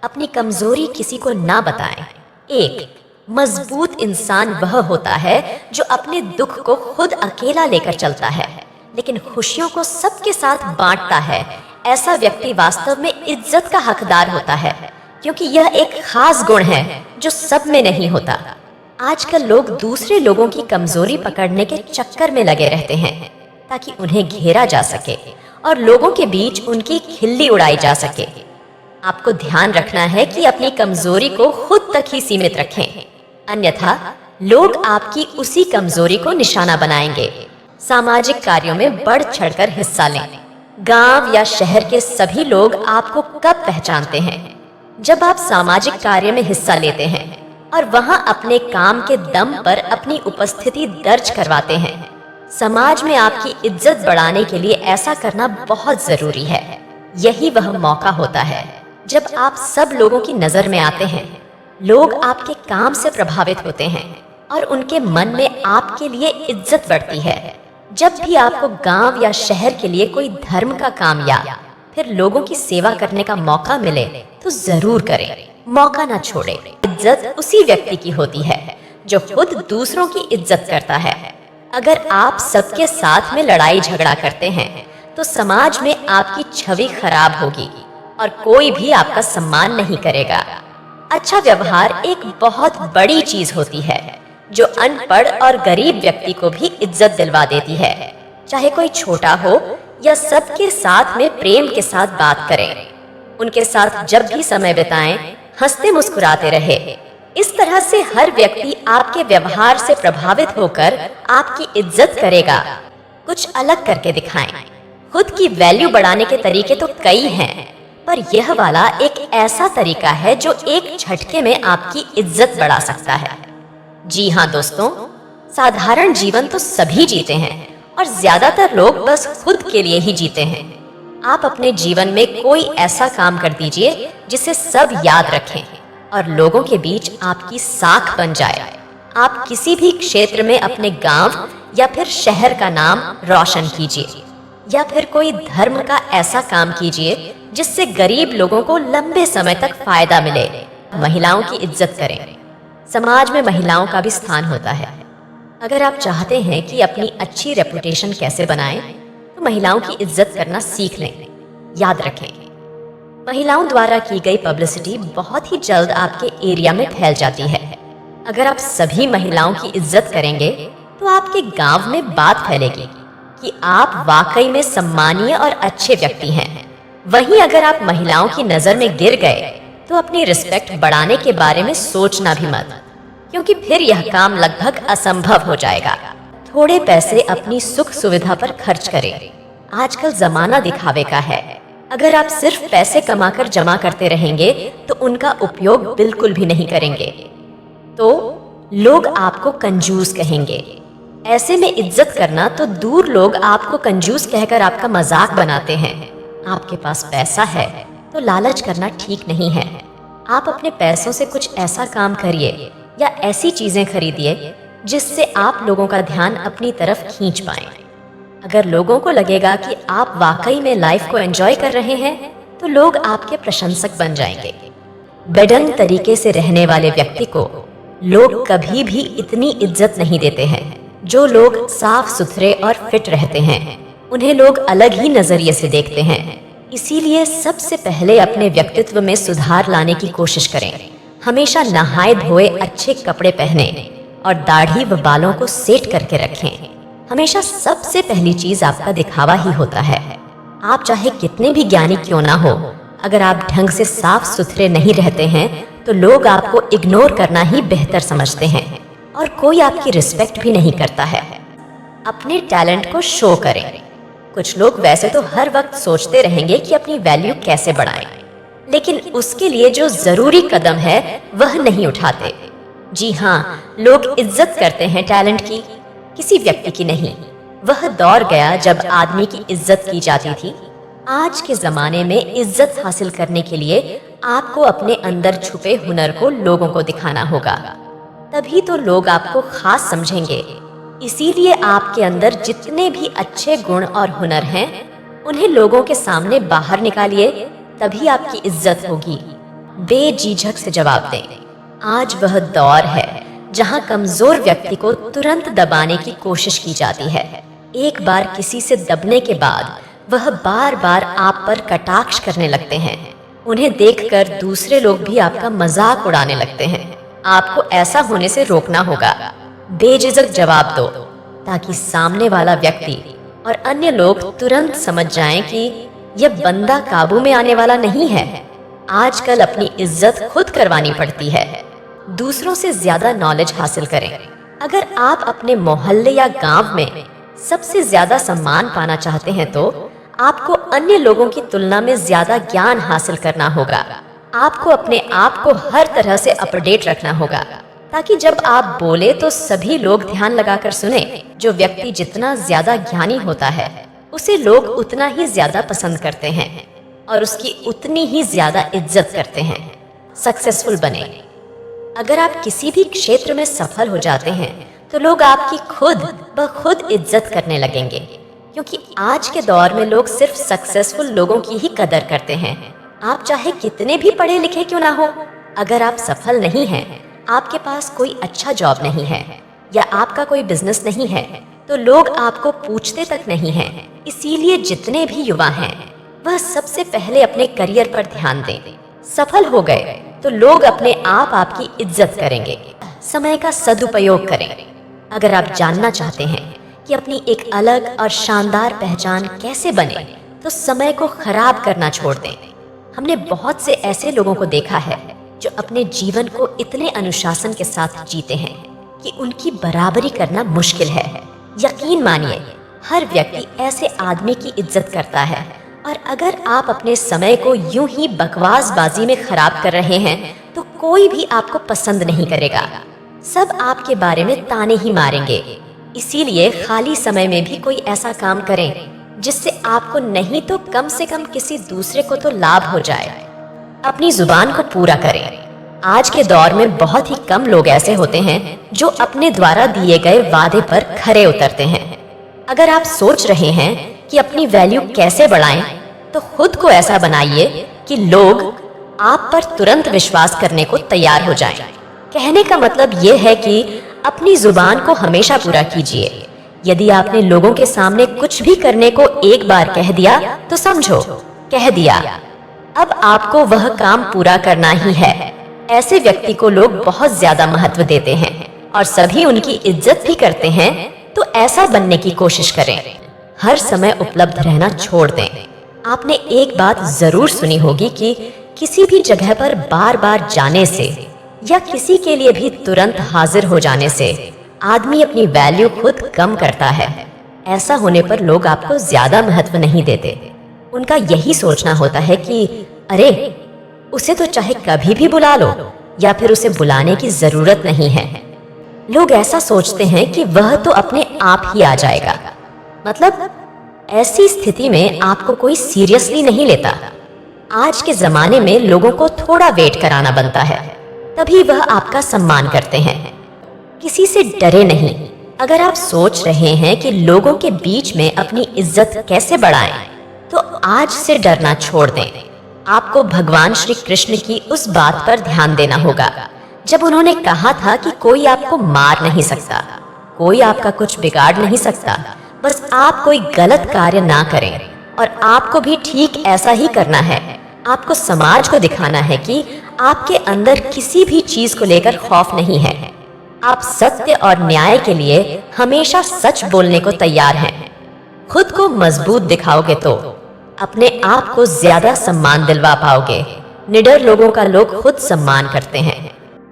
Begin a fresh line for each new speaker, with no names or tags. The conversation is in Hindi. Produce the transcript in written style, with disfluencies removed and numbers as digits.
अपनी कमजोरी किसी को ना बताएं। एक मजबूत इंसान वह होता है जो अपने दुख को खुद अकेला लेकर चलता है, लेकिन खुशियों को सबके साथ बांटता है। ऐसा व्यक्ति वास्तव में इज्जत का हकदार होता है, क्योंकि यह एक खास गुण है जो सब में नहीं होता। आजकल लोग दूसरे लोगों की कमजोरी पकड़ने के चक्कर में लगे रहते हैं ताकि उन्हें घेरा जा सके और लोगों के बीच उनकी खिल्ली उड़ाई जा सके। आपको ध्यान रखना है कि अपनी कमजोरी को खुद तक ही सीमित रखें, अन्यथा लोग आपकी उसी कमजोरी को निशाना बनाएंगे। सामाजिक कार्यों में बढ़ चढ़कर हिस्सा लें। गांव या शहर के सभी लोग आपको कब पहचानते हैं? जब आप सामाजिक कार्य में हिस्सा लेते हैं और वहां अपने काम के दम पर अपनी उपस्थिति दर्ज करवाते हैं। समाज में आपकी इज्जत बढ़ाने के लिए ऐसा करना बहुत जरूरी है। यही वह मौका होता है जब आप सब लोगों की नजर में आते हैं। लोग आपके काम से प्रभावित होते हैं और उनके मन में आपके लिए इज्जत बढ़ती है। जब भी आपको गांव या शहर के लिए कोई धर्म का काम या फिर लोगों की सेवा करने का मौका मिले तो जरूर करें, मौका ना छोड़े। इज्जत उसी व्यक्ति की होती है जो खुद दूसरों की इज्जत करता है। अगर आप सबके साथ में लड़ाई झगड़ा करते हैं तो समाज में आपकी छवि खराब होगी और कोई भी आपका सम्मान नहीं करेगा। अच्छा व्यवहार एक बहुत बड़ी चीज होती है जो अनपढ़ और गरीब व्यक्ति को भी इज्जत दिलवा देती है। चाहे कोई छोटा हो या सबके साथ में प्रेम के साथ बात करें, उनके साथ जब भी समय बिताएं, हंसते मुस्कुराते रहे। इस तरह से हर व्यक्ति आपके व्यवहार से प्रभावित होकर आपकी इज्जत करेगा। कुछ अलग करके दिखाएं। खुद की वैल्यू बढ़ाने के तरीके तो कई हैं, पर यह वाला एक ऐसा तरीका है जो एक झटके में आपकी इज्जत बढ़ा सकता है। जी हाँ दोस्तों, साधारण जीवन तो सभी जीते हैं और ज्यादातर लोग बस खुद के लिए ही जीते हैं। आप अपने जीवन में कोई ऐसा काम कर दीजिए जिसे सब याद रखें और लोगों के बीच आपकी साख बन जाए। आप किसी भी क्षेत्र में अपने गांव या फिर शहर का नाम रोशन कीजिए, या फिर कोई धर्म का ऐसा काम कीजिए जिससे गरीब लोगों को लंबे समय तक फायदा मिले। महिलाओं की इज्जत करें। समाज में महिलाओं का भी स्थान होता है। अगर आप चाहते हैं कि अपनी अच्छी रेपुटेशन कैसे बनाएं, तो महिलाओं की इज्जत करना सीख लें। याद रखें, महिलाओं द्वारा की गई पब्लिसिटी बहुत ही जल्द आपके एरिया में फैल जाती है। अगर आप सभी महिलाओं की इज्जत करेंगे तो आपके गांव में बात फैलेगी कि आप वाकई में सम्मानीय और अच्छे व्यक्ति हैं। वहीं अगर आप महिलाओं की नजर में गिर गए तो अपनी रिस्पेक्ट बढ़ाने के बारे में सोचना भी मत, क्योंकि फिर यह काम लगभग असंभव हो जाएगा। थोड़े पैसे अपनी सुख सुविधा पर खर्च करें। आजकल जमाना दिखावे का है। अगर आप सिर्फ पैसे कमाकर जमा करते रहेंगे तो उनका उपयोग बिल्कुल भी नहीं करेंगे, तो लोग आपको कंजूस कहेंगे। ऐसे में इज्जत करना तो दूर, लोग आपको कंजूस कहकर आपका मजाक बनाते हैं। आपके पास पैसा है तो लालच करना ठीक नहीं है। आप अपने पैसों से कुछ ऐसा काम करिए या ऐसी चीजें खरीदिए जिससे आप लोगों का ध्यान अपनी तरफ खींच पाएं। अगर लोगों को लगेगा कि आप वाकई में लाइफ को एंजॉय कर रहे हैं तो लोग आपके प्रशंसक बन जाएंगे। बेढंग तरीके से रहने वाले व्यक्ति को लोग कभी भी इतनी इज्जत नहीं देते हैं। जो लोग साफ सुथरे और फिट रहते हैं उन्हें लोग अलग ही नजरिए से देखते हैं। इसीलिए सबसे पहले अपने व्यक्तित्व में सुधार लाने की कोशिश करें। हमेशा नहाए धोए अच्छे कपड़े पहने और दाढ़ी व बालों को सेट करके रखें। हमेशा सबसे पहली चीज आपका दिखावा ही होता है। आप चाहे कितने भी ज्ञानी क्यों ना हो, अगर आप ढंग से साफ सुथरे नहीं रहते हैं तो लोग आपको इग्नोर करना ही बेहतर समझते हैं और कोई आपकी रिस्पेक्ट भी नहीं करता है। अपने टैलेंट को शो करें। कुछ लोग वैसे तो हर वक्त सोचते रहेंगे कि अपनी वैल्यू कैसे बढ़ाएं, लेकिन उसके लिए जो जरूरी कदम है वह नहीं उठाते। जी हाँ, लोग इज्जत करते हैं टैलेंट की, किसी व्यक्ति की नहीं। वह दौर गया जब आदमी की इज्जत की जाती थी। आज के जमाने में इज्जत हासिल करने के लिए आपको अपने अंदर छुपे हुनर को लोगों को दिखाना होगा, तभी तो लोग आपको खास समझेंगे। इसीलिए आपके अंदर जितने भी अच्छे गुण और हुनर हैं उन्हें लोगों के सामने बाहर निकालिए, तभी आपकी इज्जत होगी। बेझिझक से जवाब दें। आज वह दौर है जहां कमजोर व्यक्ति को तुरंत दबाने की कोशिश की जाती है। एक बार किसी से दबने के बाद वह बार बार आप पर कटाक्ष करने लगते हैं। उन्हें देखकर दूसरे लोग भी आपका मजाक उड़ाने लगते हैं। आपको ऐसा होने से रोकना होगा। बेझिझक जवाब दो ताकि सामने वाला व्यक्ति और अन्य लोग तुरंत समझ जाएं कि यह बंदा काबू में आने वाला नहीं है। आजकल अपनी इज्जत खुद करवानी पड़ती है। दूसरों से ज्यादा नॉलेज हासिल करें। अगर आप अपने मोहल्ले या गांव में सबसे ज्यादा सम्मान पाना चाहते हैं तो आपको अन्य लोगों की तुलना में ज्यादा ज्ञान हासिल करना होगा। आपको अपने आप को हर तरह से अपडेट रखना होगा ताकि जब आप बोले तो सभी लोग ध्यान लगाकर सुने। जो व्यक्ति जितना ज्यादा ज्ञानी होता है उसे लोग उतना ही ज्यादा पसंद करते हैं और उसकी उतनी ही ज्यादा इज्जत करते हैं। सक्सेसफुल बने। अगर आप किसी भी क्षेत्र में सफल हो जाते हैं तो लोग आपकी खुद ब खुद इज्जत करने लगेंगे, क्योंकि आज के दौर में लोग सिर्फ सक्सेसफुल लोगों की ही कदर करते हैं। आप चाहे कितने भी पढ़े लिखे क्यों ना हो, अगर आप सफल नहीं हैं, आपके पास कोई अच्छा जॉब नहीं है या आपका कोई बिजनेस नहीं है तो लोग आपको पूछते तक नहीं हैं। इसीलिए जितने भी युवा हैं वह सबसे पहले अपने करियर पर ध्यान दें। सफल हो गए तो लोग अपने आप आपकी इज्जत करेंगे। समय का सदुपयोग करें। अगर आप जानना चाहते हैं कि अपनी एक अलग और शानदार पहचान कैसे बने तो समय को खराब करना छोड़ दें। हमने बहुत से ऐसे लोगों को देखा है जो अपने जीवन को इतने अनुशासन के साथ जीते हैं कि उनकी बराबरी करना मुश्किल है। यकीन मानिए, हर व्यक्ति ऐसे आदमी की इज्जत करता है। और अगर आप अपने समय को यूं ही बकवासबाजी में खराब कर रहे हैं तो कोई भी आपको पसंद नहीं करेगा। सब आपके बारे में ताने ही मारेंगे। इसीलिए खाली समय में भी कोई ऐसा काम करें जिससे आपको नहीं तो कम से कम किसी दूसरे को तो लाभ हो जाए। अपनी जुबान को पूरा करें। आज के दौर में बहुत ही कम लोग ऐसे होते हैं जो अपने द्वारा दिए गए वादे पर खरे उतरते हैं। अगर आप सोच रहे हैं कि अपनी वैल्यू कैसे बढ़ाएं, तो खुद को ऐसा बनाइए कि लोग आप पर तुरंत विश्वास करने को तैयार हो जाएं। कहने का मतलब ये है कि अपनी जुबान को हमेशा पूरा कीजिए। यदि आपने लोगों के सामने कुछ भी करने को एक बार कह दिया तो समझो कह दिया, अब आपको वह काम पूरा करना ही है। ऐसे व्यक्ति को लोग बहुत ज्यादा महत्व देते हैं और सभी उनकी इज्जत भी करते हैं। तो ऐसा बनने की कोशिश करें। हर समय उपलब्ध रहना छोड़ दें। आपने एक बात जरूर सुनी होगी कि किसी भी जगह पर बार बार जाने से या किसी के लिए भी तुरंत हाजिर हो जाने से आदमी अपनी वैल्यू खुद कम करता है। ऐसा होने पर लोग आपको ज्यादा महत्व नहीं देते। उनका यही सोचना होता है कि अरे, उसे तो चाहे कभी भी बुला लो या फिर उसे बुलाने की जरूरत नहीं है। लोग ऐसा सोचते हैं कि वह तो अपने आप ही आ जाएगा। मतलब ऐसी स्थिति में आपको कोई सीरियसली नहीं लेता। आज के जमाने में लोगों को थोड़ा वेट कराना बनता है, तभी वह आपका सम्मान करते हैं। किसी से डरे नहीं। अगर आप सोच रहे हैं कि लोगों के बीच में अपनी इज्जत कैसे बढ़ाएं, तो आज से डरना छोड़ दें। आपको भगवान श्री कृष्ण की उस बात पर ध्यान देना होगा जब उन्होंने कहा था कि कोई आपको मार नहीं सकता, कोई आपका कुछ बिगाड़ नहीं सकता, बस आप कोई गलत कार्य ना करें। और आपको भी ठीक ऐसा ही करना है। आपको समाज को दिखाना है कि आपके अंदर किसी भी चीज को लेकर खौफ नहीं है। आप सत्य और न्याय के लिए हमेशा सच बोलने को तैयार हैं। खुद को मजबूत दिखाओगे तो अपने आप को ज्यादा सम्मान दिलवा पाओगे। निडर लोगों का लोग खुद सम्मान करते हैं।